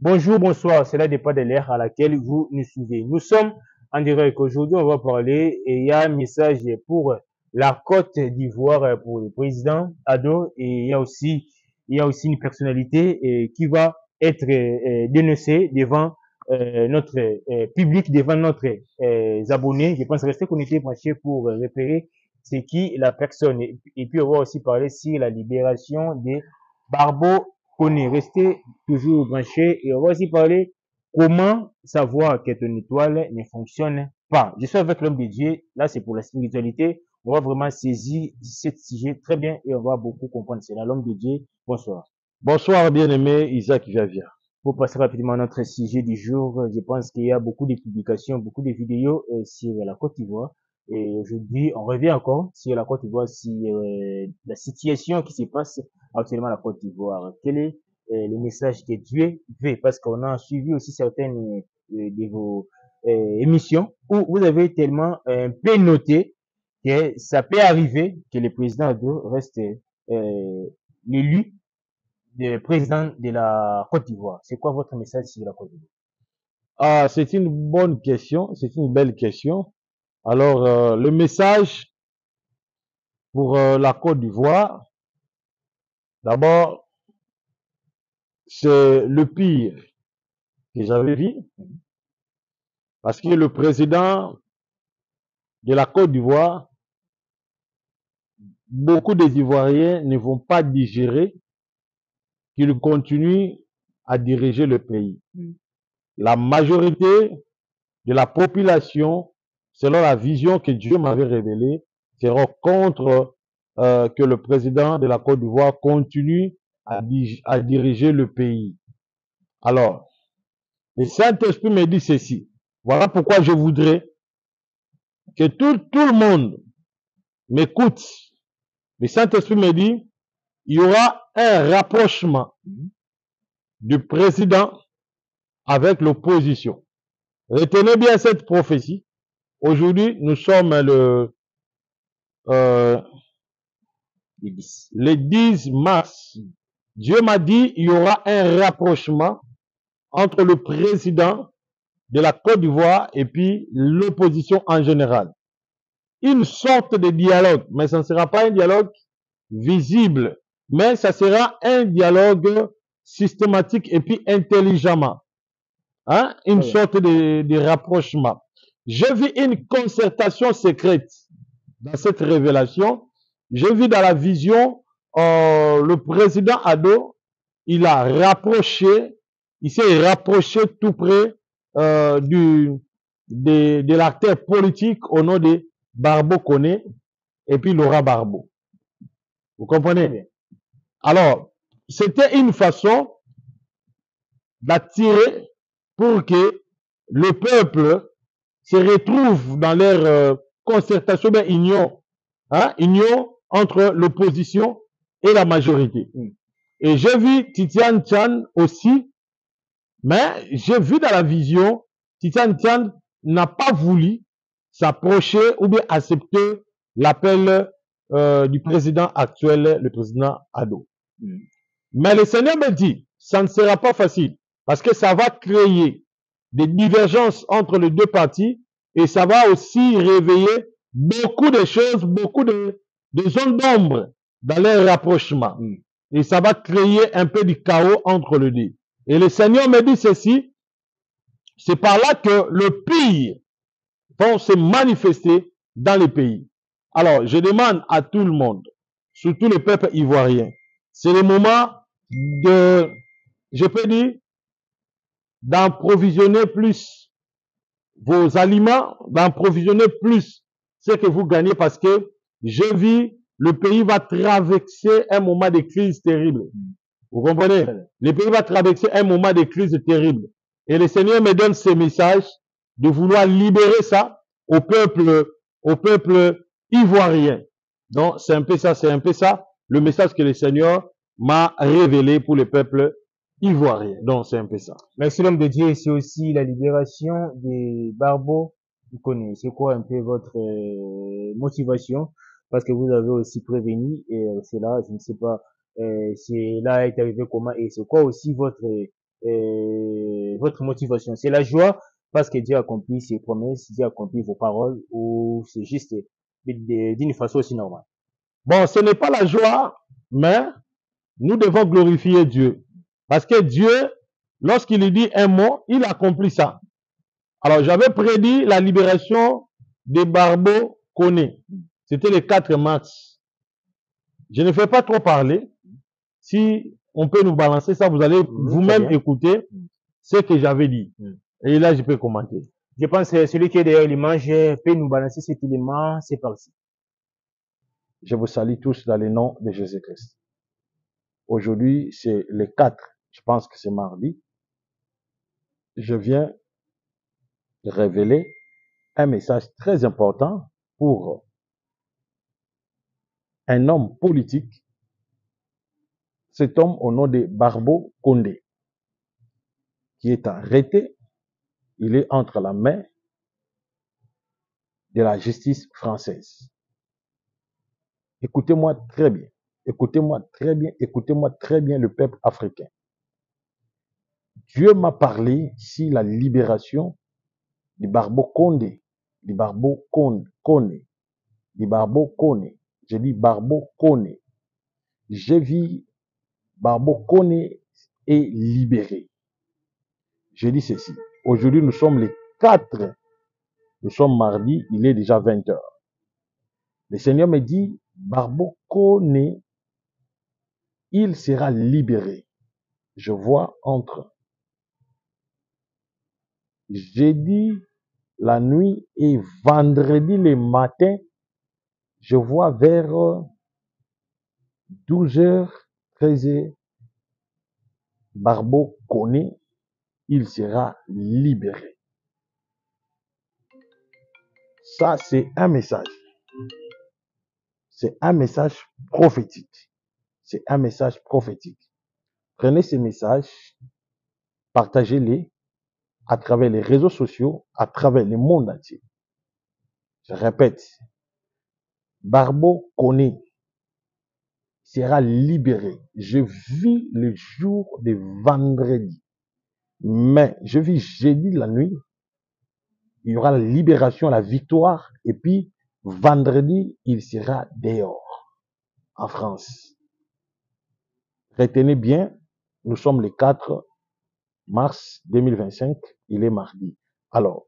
Bonjour, bonsoir, cela dépend de l'ère à laquelle vous nous suivez. Nous sommes en direct. Aujourd'hui, on va parler et il y a un message pour la Côte d'Ivoire pour le président Ado et il y a aussi une personnalité qui va être dénoncée devant notre public, devant notre abonnés. Je pense rester connecté, branché pour repérer c'est qui la personne. Et puis, on va aussi parler sur la libération des Barbeau Koné. Restez toujours branché et on va aussi parler comment savoir que ton étoile ne fonctionne pas. Je suis avec l'homme de Dieu, là c'est pour la spiritualité, on va vraiment saisir ce sujet très bien et on va beaucoup comprendre cela. L'homme de Dieu, bonsoir. Bonsoir, bien-aimé Isaac Javia. Pour passer rapidement à notre sujet du jour, je pense qu'il y a beaucoup de publications, beaucoup de vidéos sur la Côte d'Ivoire. Et aujourd'hui, on revient encore sur la Côte d'Ivoire, sur la situation qui se passe actuellement à la Côte d'Ivoire. Quel est le message que Dieu veut? Parce qu'on a suivi aussi certaines de vos émissions où vous avez tellement un peu noté que ça peut arriver que le président Ado reste l'élu le président de la Côte d'Ivoire. C'est quoi votre message sur la Côte d'Ivoire? Ah, c'est une bonne question, c'est une belle question. Alors, le message pour la Côte d'Ivoire, d'abord, c'est le pire que j'avais vu, parce que le président de la Côte d'Ivoire, beaucoup des Ivoiriens ne vont pas digérer qu'il continue à diriger le pays. La majorité de la population, selon la vision que Dieu m'avait révélée, sera contre que le président de la Côte d'Ivoire continue à diriger le pays. Alors, le Saint-Esprit me dit ceci. Voilà pourquoi je voudrais que tout le monde m'écoute. Le Saint-Esprit me dit, il y aura un rapprochement du président avec l'opposition. Retenez bien cette prophétie. Aujourd'hui, nous sommes euh, le 10 mars. Dieu m'a dit il y aura un rapprochement entre le président de la Côte d'Ivoire et puis l'opposition en général. Une sorte de dialogue, mais ce ne sera pas un dialogue visible, mais ça sera un dialogue systématique et puis intelligemment. Hein? Une sorte de rapprochement. J'ai vu une concertation secrète dans cette révélation. J'ai vu dans la vision le président Ado, il s'est rapproché tout près de l'acteur politique au nom de Barbeau Koné et puis Laurent Barbeau. Vous comprenez? Alors, c'était une façon d'attirer pour que le peuple se retrouve dans leur concertation, mais union entre l'opposition et la majorité. Et j'ai vu Titian Tchan aussi, mais j'ai vu dans la vision, Titian Tchan n'a pas voulu s'approcher ou bien accepter l'appel du président actuel, le président Ado. Mais le Seigneur me dit, ça ne sera pas facile, parce que ça va créer des divergences entre les deux partis et ça va aussi réveiller beaucoup de choses, beaucoup de zones d'ombre dans leur rapprochement. Et ça va créer un peu du chaos entre les deux. Et le Seigneur me dit ceci, c'est par là que le pire va se manifester dans les pays. Alors, je demande à tout le monde, surtout le peuple ivoirien, c'est le moment de, je peux dire, d'approvisionner plus vos aliments, d'approvisionner plus ce que vous gagnez parce que je vis, le pays va traverser un moment de crise terrible. Vous comprenez? Le pays va traverser un moment de crise terrible. Et le Seigneur me donne ce message de vouloir libérer ça au peuple ivoirien. Donc, c'est un peu ça, le message que le Seigneur m'a révélé pour le peuple ivoirien. Donc, c'est un peu ça. Merci l'homme de Dieu. C'est aussi la libération des Barbeau. Vous connaissez, c'est quoi un peu votre motivation? Parce que vous avez aussi prévenu, et cela, je ne sais pas, cela est arrivé comment et c'est quoi aussi votre motivation? C'est la joie parce que Dieu a accompli ses promesses, Dieu a accompli vos paroles ou c'est juste d'une façon aussi normale? Bon, ce n'est pas la joie, mais nous devons glorifier Dieu. Parce que Dieu, lorsqu'il dit un mot, il accomplit ça. Alors, j'avais prédit la libération des Barbeau Koné. C'était le 4 mars. Je ne fais pas trop parler. Si on peut nous balancer ça, vous allez vous-même écouter ce que j'avais dit. Et là, je peux commenter. Je pense que celui qui est derrière l'image peut nous balancer cet élément. C'est parti. Je vous salue tous dans le nom de Jésus-Christ. Aujourd'hui, c'est le 4. Je pense que c'est mardi. Je viens révéler un message très important pour un homme politique. Cet homme au nom de Barbeau Condé, qui est arrêté. Il est entre la main de la justice française. Écoutez-moi très bien. Écoutez-moi très bien. Écoutez-moi très bien le peuple africain. Dieu m'a parlé sur la libération du Barbeau Condé. Du Barbeau Koné. Du Barbeau Koné. Je dis Barbeau Koné. J'ai vu Barbeau Koné est libéré. Je dis ceci. Aujourd'hui, nous sommes les 4. Nous sommes mardi, il est déjà 20 h. Le Seigneur me dit, Barbeau Koné, il sera libéré. Je vois entre jeudi la nuit et vendredi le matin, je vois vers 12 h, 13 h, Barbeau Koné, il sera libéré. Ça, c'est un message. C'est un message prophétique. C'est un message prophétique. Prenez ces messages, partagez-les à travers les réseaux sociaux, à travers le monde entier. Je répète, Barbeau Koné sera libéré. Je vis le jour de vendredi, mais je vis jeudi la nuit. Il y aura la libération, la victoire, et puis vendredi, il sera dehors, en France. Retenez bien, nous sommes le 4 mars 2025, il est mardi. Alors,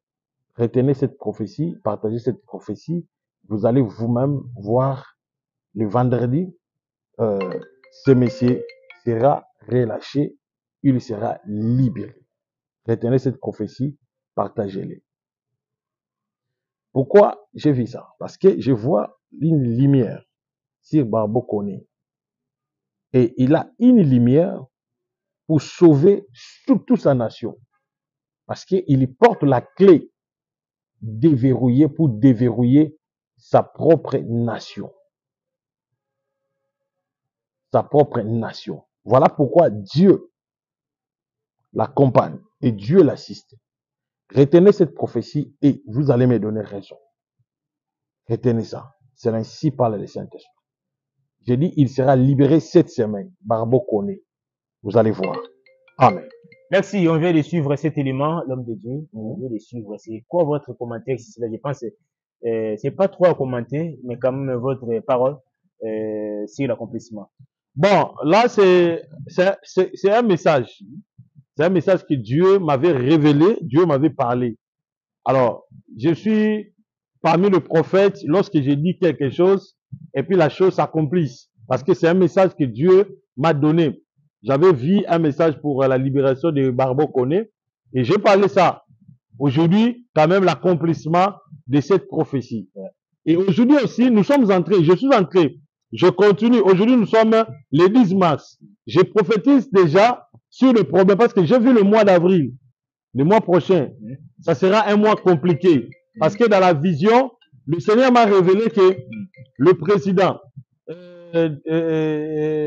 retenez cette prophétie, partagez cette prophétie, vous allez vous-même voir le vendredi, ce monsieur sera relâché, il sera libéré. Retenez cette prophétie, partagez-les. Pourquoi j'ai vu ça? Parce que je vois une lumière sur Barbeau Koné. Et il a une lumière pour sauver toute sa nation. Parce qu'il porte la clé déverrouillée pour déverrouiller sa propre nation. Sa propre nation. Voilà pourquoi Dieu l'accompagne et Dieu l'assiste. Retenez cette prophétie et vous allez me donner raison. Retenez ça. C'est ainsi parle le Saint-Esprit. J'ai dit, il sera libéré cette semaine. Barbeau Koné. Vous allez voir. Amen. Merci. On vient de suivre cet élément, l'homme de Dieu. On vient de suivre. C'est quoi votre commentaire sur cela? Je pense que c'est pas trop à commenter, mais quand même votre parole sur l'accomplissement. Bon, là, c'est un message. C'est un message que Dieu m'avait révélé, Dieu m'avait parlé. Alors, je suis parmi les prophètes lorsque j'ai dit quelque chose et puis la chose s'accomplisse. Parce que c'est un message que Dieu m'a donné. J'avais vu un message pour la libération de Barbeau Koné et j'ai parlé ça. Aujourd'hui, quand même, l'accomplissement de cette prophétie. Et aujourd'hui aussi, nous sommes entrés, je suis entré, je continue. Aujourd'hui, nous sommes le 10 mars. Je prophétise déjà sur le problème parce que j'ai vu le mois d'avril, le mois prochain. Ça sera un mois compliqué parce que dans la vision, le Seigneur m'a révélé que le président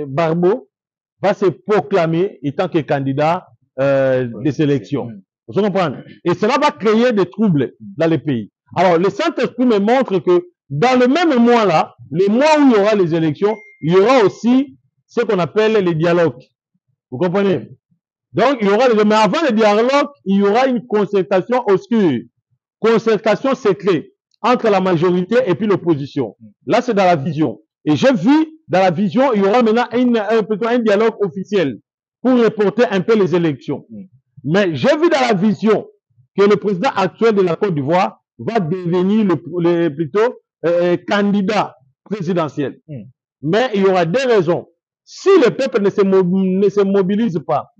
Barbeau va se proclamer étant que candidat des élections. Vous comprenez? Et cela va créer des troubles dans les pays. Alors, le Saint-Esprit me montre que dans le même mois-là, le mois où il y aura les élections, il y aura aussi ce qu'on appelle les dialogues. Vous comprenez? Donc, il y aura mais avant le dialogue, il y aura une concertation obscure, concertation secrète entre la majorité et puis l'opposition. Là, c'est dans la vision. Et j'ai vu, dans la vision, il y aura maintenant un dialogue officiel pour reporter un peu les élections. Mais j'ai vu dans la vision que le président actuel de la Côte d'Ivoire va devenir plutôt candidat présidentiel. Mais il y aura des raisons. Si le peuple ne se mobilise pas,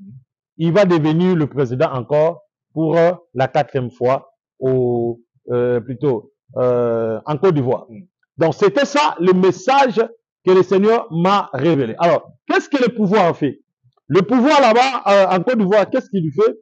il va devenir le président encore pour la 4e fois en Côte d'Ivoire. Donc c'était ça le message que le Seigneur m'a révélé. Alors, qu'est-ce que le pouvoir fait? Le pouvoir là-bas en Côte d'Ivoire, qu'est-ce qu'il fait?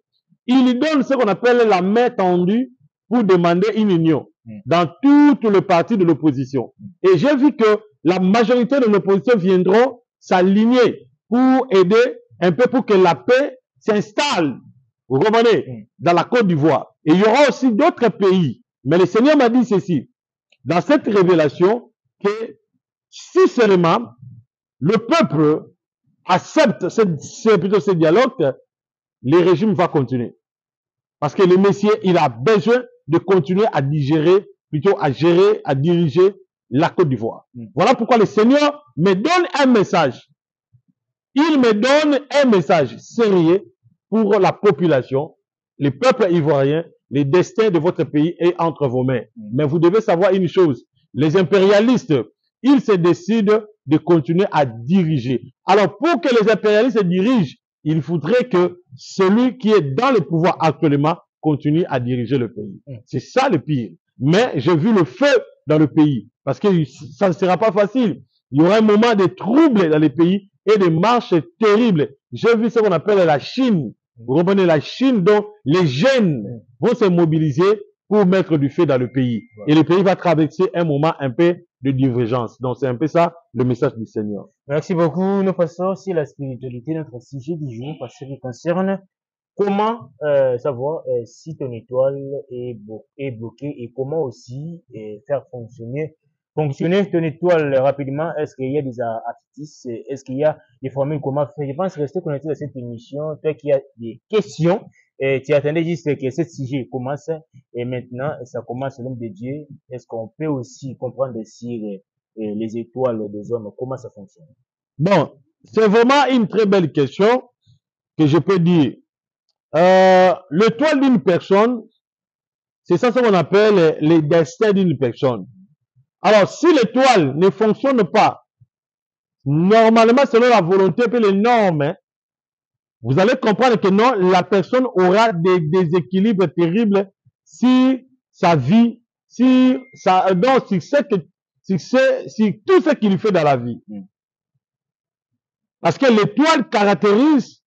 Il lui donne ce qu'on appelle la main tendue pour demander une union dans tout le parti de l'opposition. Et j'ai vu que la majorité de l'opposition viendront s'aligner pour aider un peu pour que la paix s'installe, vous comprenez, dans la Côte d'Ivoire. Et il y aura aussi d'autres pays. Mais le Seigneur m'a dit ceci, dans cette révélation, que si seulement le peuple accepte ce dialogue, le régime va continuer. Parce que le Messie, il a besoin de continuer à digérer, plutôt à gérer, à diriger la Côte d'Ivoire. Voilà pourquoi le Seigneur me donne un message. Il me donne un message sérieux pour la population, le peuple ivoirien. Le destin de votre pays est entre vos mains. Mais vous devez savoir une chose. Les impérialistes, ils se décident de continuer à diriger. Alors, pour que les impérialistes dirigent, il faudrait que celui qui est dans le pouvoir actuellement continue à diriger le pays. C'est ça le pire. Mais j'ai vu le feu dans le pays. Parce que ça ne sera pas facile. Il y aura un moment de trouble dans les pays et des marches terribles. J'ai vu ce qu'on appelle la Chine. Vous comprenez, la Chine, dont les jeunes vont se mobiliser pour mettre du feu dans le pays. Et le pays va traverser un moment un peu de divergence. Donc c'est un peu ça le message du Seigneur. Merci beaucoup. Nous passons sur la spiritualité, notre sujet du jour, parce que ça concerne comment savoir si ton étoile est bloquée et comment aussi faire fonctionner ton étoile rapidement. Est-ce qu'il y a des artistes? Est-ce qu'il y a des formules? Comment faire? Je pense rester connecté à cette émission. Toi qui as des questions, tu attendais juste que ce sujet commence et maintenant ça commence au nom de Dieu. Est-ce qu'on peut aussi comprendre si les étoiles des hommes, comment ça fonctionne? Bon, c'est vraiment une très belle question que je peux dire. L'étoile d'une personne, c'est ça ce qu'on appelle les destins d'une personne. Alors, si l'étoile ne fonctionne pas, normalement, selon la volonté et les normes, vous allez comprendre que non, la personne aura des déséquilibres terribles si sa vie, si tout ce qu'il fait dans la vie. Parce que l'étoile caractérise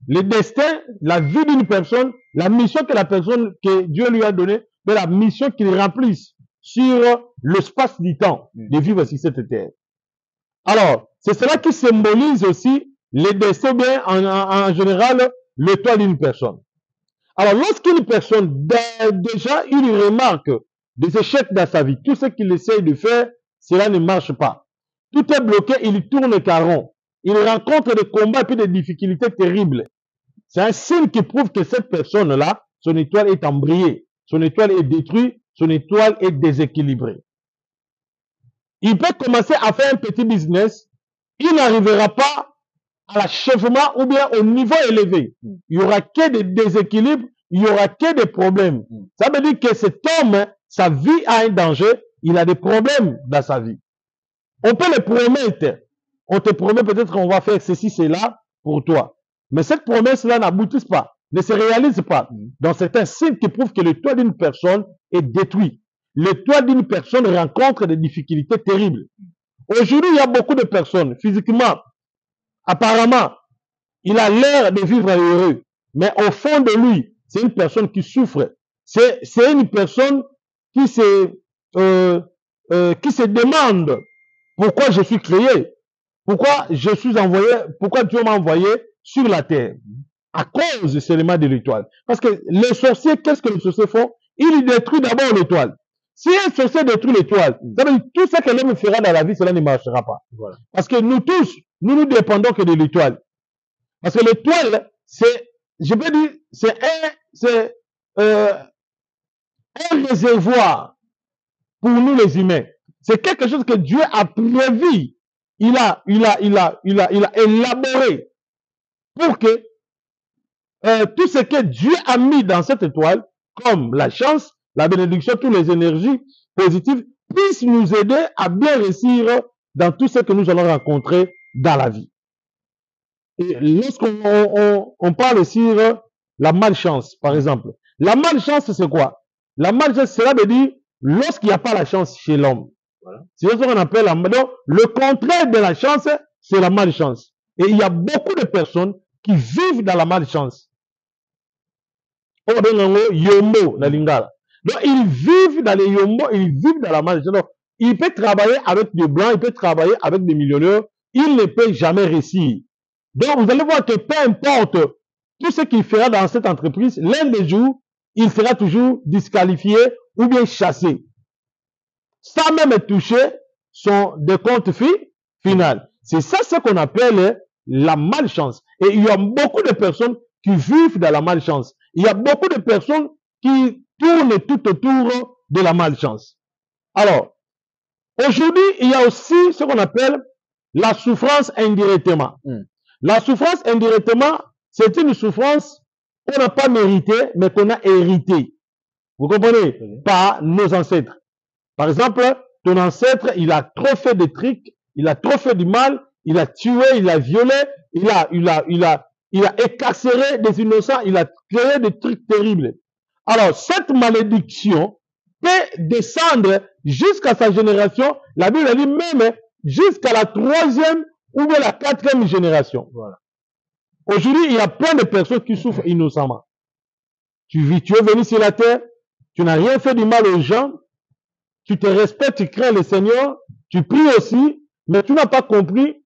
le destin, la vie d'une personne, la mission que Dieu lui a donnée, mais la mission qu'il remplisse sur l'espace du temps de vivre sur cette terre. Alors, c'est cela qui symbolise aussi le destin, bien en général, l'étoile d'une personne. Alors, lorsqu'une personne, déjà, il remarque des échecs dans sa vie, tout ce qu'il essaye de faire, cela ne marche pas. Tout est bloqué, il tourne caron. Il rencontre des combats et puis des difficultés terribles. C'est un signe qui prouve que cette personne-là, son étoile est embrayée, son étoile est détruite, son étoile est déséquilibrée. Il peut commencer à faire un petit business, il n'arrivera pas à l'achèvement ou bien au niveau élevé. Il y aura que des déséquilibres, il y aura que des problèmes. Ça veut dire que cet homme, sa vie a un danger, il a des problèmes dans sa vie. On peut le promettre. On te promet peut-être qu'on va faire ceci, cela pour toi. Mais cette promesse-là n'aboutit pas, ne se réalise pas. Donc c'est un signe qui prouve que le toit d'une personne est détruit. Le toit d'une personne rencontre des difficultés terribles. Aujourd'hui, il y a beaucoup de personnes, physiquement, apparemment, il a l'air de vivre heureux. Mais au fond de lui, c'est une personne qui souffre. C'est une personne qui se demande pourquoi je suis créé, pourquoi je suis envoyé, pourquoi Dieu m'a envoyé sur la terre. À cause seulement de l'étoile. Parce que les sorciers, qu'est-ce que les sorciers font? Ils détruisent d'abord l'étoile. Si un sorcier détruit l'étoile, ça veut dire tout ce que l'homme fera dans la vie, cela ne marchera pas. Voilà. Parce que nous tous, nous ne dépendons que de l'étoile. Parce que l'étoile, c'est, je peux dire, un réservoir pour nous les humains. C'est quelque chose que Dieu a prévu. Il a élaboré pour que tout ce que Dieu a mis dans cette étoile, comme la chance, la bénédiction, toutes les énergies positives, puissent nous aider à bien réussir dans tout ce que nous allons rencontrer dans la vie. Et lorsqu'on parle sur la malchance, par exemple, la malchance, c'est quoi? La malchance, cela veut dire lorsqu'il n'y a pas la chance chez l'homme. Voilà. C'est ce qu'on appelle donc, le contraire de la chance, c'est la malchance. Et il y a beaucoup de personnes qui vivent dans la malchance. Donc, ils vivent dans les yombo, ils vivent dans la malchance. Donc, il peut travailler avec des blancs, il peut travailler avec des millionnaires, il ne peut jamais réussir. Donc, vous allez voir que peu importe tout ce qu'il fera dans cette entreprise, l'un des jours, il sera toujours disqualifié ou bien chassé. Sans même toucher son décompte final. C'est ça ce qu'on appelle la malchance. Et il y a beaucoup de personnes qui vivent dans la malchance. Il y a beaucoup de personnes qui tournent tout autour de la malchance. Alors, aujourd'hui, il y a aussi ce qu'on appelle la souffrance indirectement. La souffrance indirectement, c'est une souffrance qu'on n'a pas méritée, mais qu'on a héritée. Vous comprenez? Par nos ancêtres. Par exemple, ton ancêtre, il a trop fait de trucs, il a trop fait du mal, il a tué, il a violé, il a écarcéré des innocents, il a créé des trucs terribles. Alors, cette malédiction peut descendre jusqu'à sa génération. La Bible a dit même jusqu'à la 3e ou bien la 4e génération. Voilà. Aujourd'hui, il y a plein de personnes qui souffrent innocemment. Tu es venu sur la terre, tu n'as rien fait du mal aux gens, tu te respectes, tu crains le Seigneur, tu pries aussi, mais tu n'as pas compris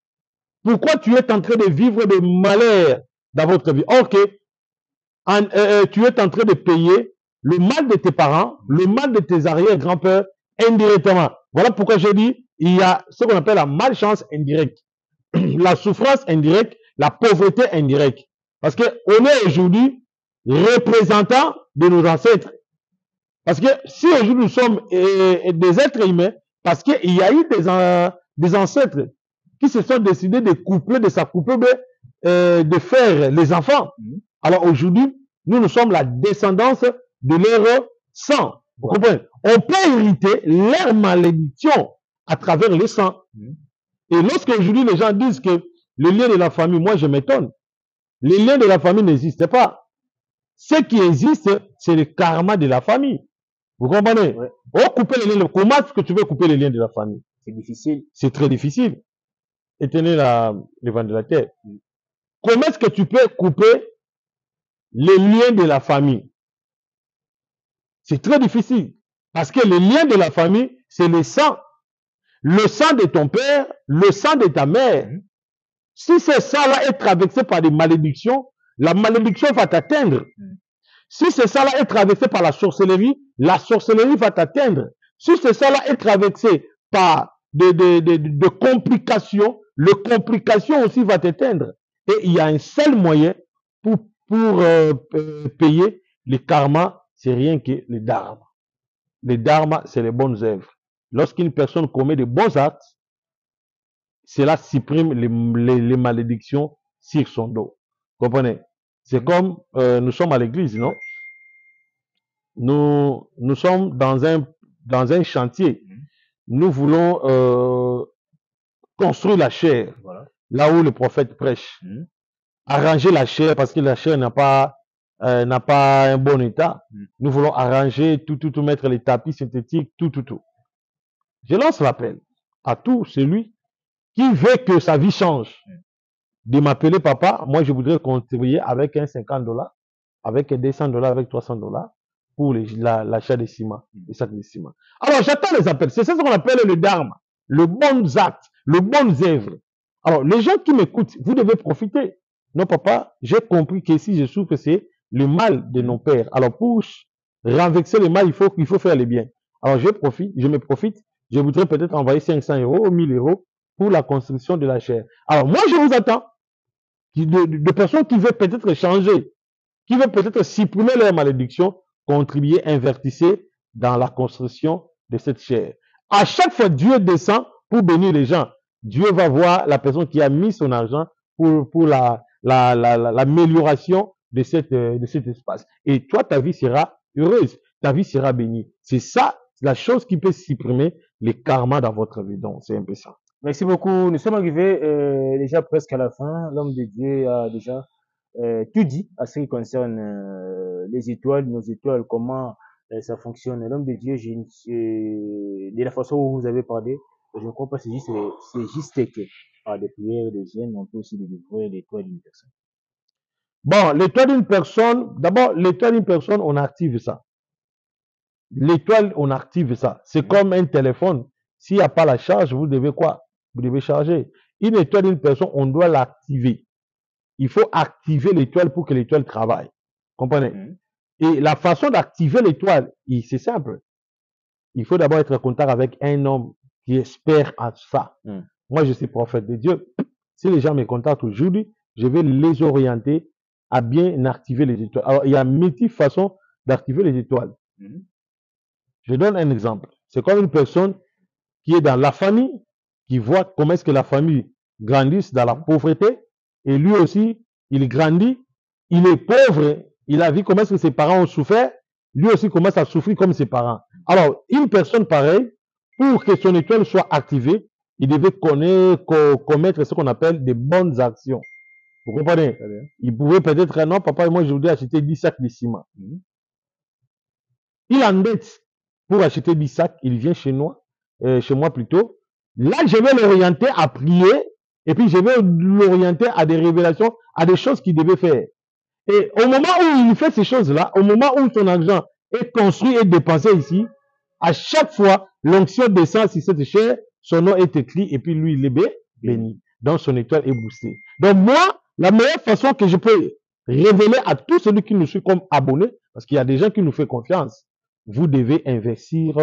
pourquoi tu es en train de vivre des malheurs dans votre vie. Ok, tu es en train de payer le mal de tes parents, le mal de tes arrière-grands-pères indirectement. Voilà pourquoi j'ai dit, il y a ce qu'on appelle la malchance indirecte, la souffrance indirecte, la pauvreté indirecte. Parce qu'on est aujourd'hui représentants de nos ancêtres. Parce que si aujourd'hui nous sommes des êtres humains, parce qu'il y a eu des ancêtres qui se sont décidés de s'accoupler, de faire les enfants. Alors aujourd'hui, nous sommes la descendance de leur sang. Vous comprenez? On peut hériter leur malédiction à travers le sang. Et lorsque aujourd'hui les gens disent que le lien de la famille, moi je m'étonne. Les liens de la famille n'existent pas. Ce qui existe, c'est le karma de la famille. Vous comprenez? Ouais. Couper les liens. Comment est-ce que tu veux couper les liens de la famille? C'est difficile. C'est très difficile. Éteindre le vent de la terre. Comment est-ce que tu peux couper les liens de la famille? C'est très difficile. Parce que les liens de la famille, c'est le sang. Le sang de ton père, le sang de ta mère. Si ce sang-là est traversé par des malédictions, la malédiction va t'atteindre. Si ce sang-là est traversé par la sorcellerie va t'atteindre. Si ce sang-là est traversé par de complications, le complication aussi va t'atteindre. Et il y a un seul moyen pour payer le karma, c'est rien que le dharma. Le dharma, c'est les bonnes œuvres. Lorsqu'une personne commet de bons actes, cela supprime les malédictions sur son dos. Comprenez? C'est comme nous sommes à l'église, non? Nous sommes dans un chantier. Nous voulons construire la chair, voilà. Là où le prophète prêche. Arranger la chair parce que la chair n'a pas un bon état. Nous voulons arranger tout, mettre les tapis synthétiques, tout. Je lance l'appel à tout celui qui veut que sa vie change. De m'appeler papa, moi je voudrais contribuer avec un $50, avec $200, avec $300 pour l'achat de ciment, des sacs de ciment. Alors j'attends les appels. C'est ça qu'on appelle le dharma, le bon acte, le bon œuvre. Alors les gens qui m'écoutent, vous devez profiter. Non papa, j'ai compris que si je souffre, c'est le mal de nos pères. Alors pour renverser le mal, il faut faire le bien. Alors je me profite. Je voudrais peut-être envoyer 500 €, 1000 € pour la construction de la chair. Alors, moi, je vous attends. De personnes qui veulent peut-être changer, qui veulent peut-être supprimer leur malédiction, contribuer, invertissez dans la construction de cette chair. À chaque fois, Dieu descend pour bénir les gens. Dieu va voir la personne qui a mis son argent pour l'amélioration de cet espace. Et toi, ta vie sera heureuse, ta vie sera bénie. C'est ça, la chose qui peut supprimer les karmas dans votre vie. Donc, c'est un peu ça. Merci beaucoup. Nous sommes arrivés déjà presque à la fin. L'homme de Dieu a déjà tout dit à ce qui concerne les étoiles, nos étoiles, comment ça fonctionne. L'homme de Dieu, de la façon où vous avez parlé, je ne crois pas c'est juste que par des prières, des jeûnes, on peut aussi découvrir l'étoile d'une personne. Bon, l'étoile d'une personne, d'abord, l'étoile d'une personne, on active ça. L'étoile, on active ça. C'est comme un téléphone. S'il n'y a pas la charge, vous devez quoi? Vous devez charger. Une étoile d'une personne, on doit l'activer. Il faut activer l'étoile pour que l'étoile travaille. Comprenez? Et la façon d'activer l'étoile, c'est simple. Il faut d'abord être en contact avec un homme qui est expert à ça. Moi, je suis prophète de Dieu. Si les gens me contactent aujourd'hui, je vais les orienter à bien activer les étoiles. Alors, il y a multiples façons d'activer les étoiles. Je donne un exemple. C'est comme une personne qui est dans la famille, qui voit comment est-ce que la famille grandit dans la pauvreté, et lui aussi, il grandit, il est pauvre, il a vu comment est-ce que ses parents ont souffert, lui aussi commence à souffrir comme ses parents. Alors, une personne pareille, pour que son étoile soit activée, il devait commettre ce qu'on appelle des bonnes actions. Vous comprenez? Il pouvait peut-être, non, papa, moi je voudrais acheter 10 sacs de ciment. Il endette pour acheter 10 sacs, il vient chez moi plutôt. Là, je vais l'orienter à prier, et puis je vais l'orienter à des révélations, à des choses qu'il devait faire. Et au moment où il fait ces choses-là, au moment où son argent est construit et dépensé ici, à chaque fois, l'onction descend sur cette chair, son nom est écrit, et puis lui, il est béni. Donc, son étoile est boostée. Donc, moi, la meilleure façon que je peux révéler à tous ceux qui nous suivent comme abonnés, parce qu'il y a des gens qui nous font confiance, vous devez investir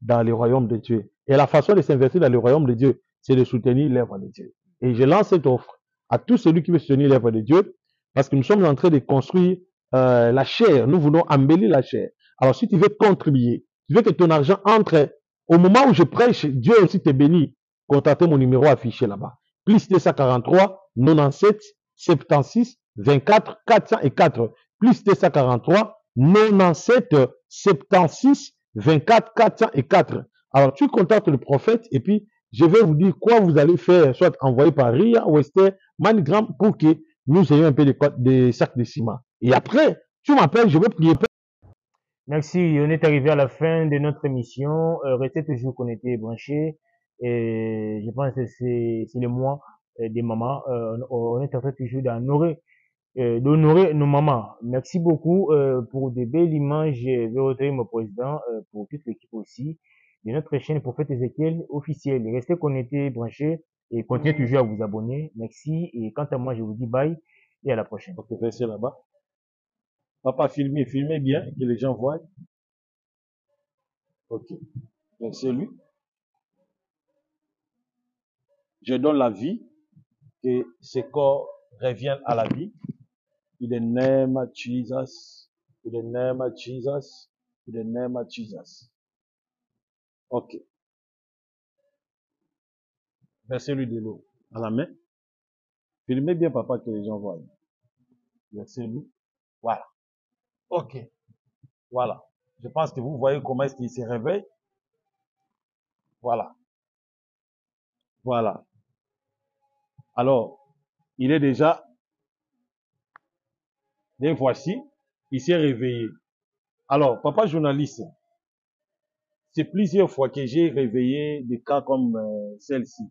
dans le royaume de Dieu. Et la façon de s'investir dans le royaume de Dieu, c'est de soutenir l'œuvre de Dieu. Et je lance cette offre à tous ceux qui veulent soutenir l'œuvre de Dieu, parce que nous sommes en train de construire la chair. Nous voulons embellir la chair. Alors, si tu veux contribuer, tu veux que ton argent entre, au moment où je prêche, Dieu aussi te bénit. Contactez mon numéro affiché là-bas. Plus 243 97 76 24 404. Plus 243 97 76 24 404. Alors, tu contactes le prophète et puis je vais vous dire quoi vous allez faire, soit envoyer par RIA, Western, MoneyGram pour que nous ayons un peu de sacs de ciment. Et après, tu m'appelles, je vais prier. Merci, on est arrivé à la fin de notre émission. Restez toujours connectés et branchés. Et je pense que c'est le mois des mamans. On est en train toujours d'honorer nos mamans. Merci beaucoup pour de belles images. Je vais retrouver mon président pour toute l'équipe aussi de notre chaîne Prophète Ézéchiel officiel. Restez connectés et branchés et continuez toujours à vous abonner. Merci. Et quant à moi, je vous dis bye et à la prochaine. Ok, restez là-bas. Papa, filmez bien, que les gens voient. Ok. C'est lui. Je donne la vie, que ce corps revienne à la vie. In the name of Jesus. In the name of Jesus. In the name of Jesus. Ok. Versez-lui de l'eau à la main. Filmez bien, papa, que les gens voient. Versez-lui. Voilà. Ok. Voilà. Je pense que vous voyez comment est-ce qu'il se réveille. Voilà. Voilà. Alors, il est déjà, et voici, il s'est réveillé. Alors, papa journaliste, c'est plusieurs fois que j'ai réveillé des cas comme celle-ci.